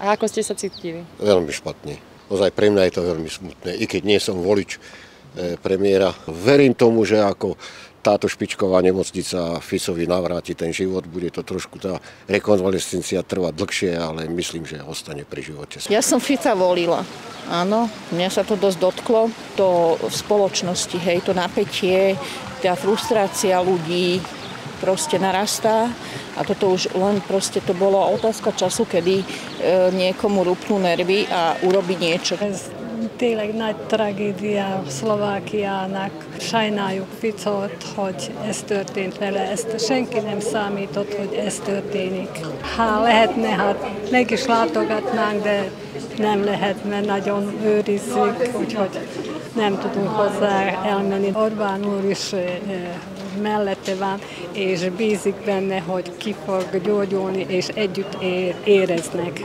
A ako ste sa cítili? Veľmi špatne. Ozaj pre mňa je to veľmi smutné. I keď nie som volič premiéra, verím tomu, že ako táto špičková nemocnica Ficovi navráti ten život, bude to trošku tá rekonvalescencia trvať dlhšie, ale myslím, že ostane pri živote. Ja som Fica volila. Áno, mňa sa to dosť dotklo. To v spoločnosti, hej, to napätie, tá frustrácia ľudí proste narastá. A toto už len proste to bolo otázka času, kedy niekomu rupnú nervy a urobí niečo. Tényleg nagy tragédia Szlovákiának. Sajnáljuk Ficot, hogy ez történt vele. Ezt senki nem számított, hogy ez történik. Lehetne, hát meg is látogatnánk, de nem lehet, mert nagyon őrizzük, úgyhogy nem tudunk hozzá elmenni. Orbán úr is mellette van, és bízik benne, hogy ki fog gyógyulni, és együtt éreznek.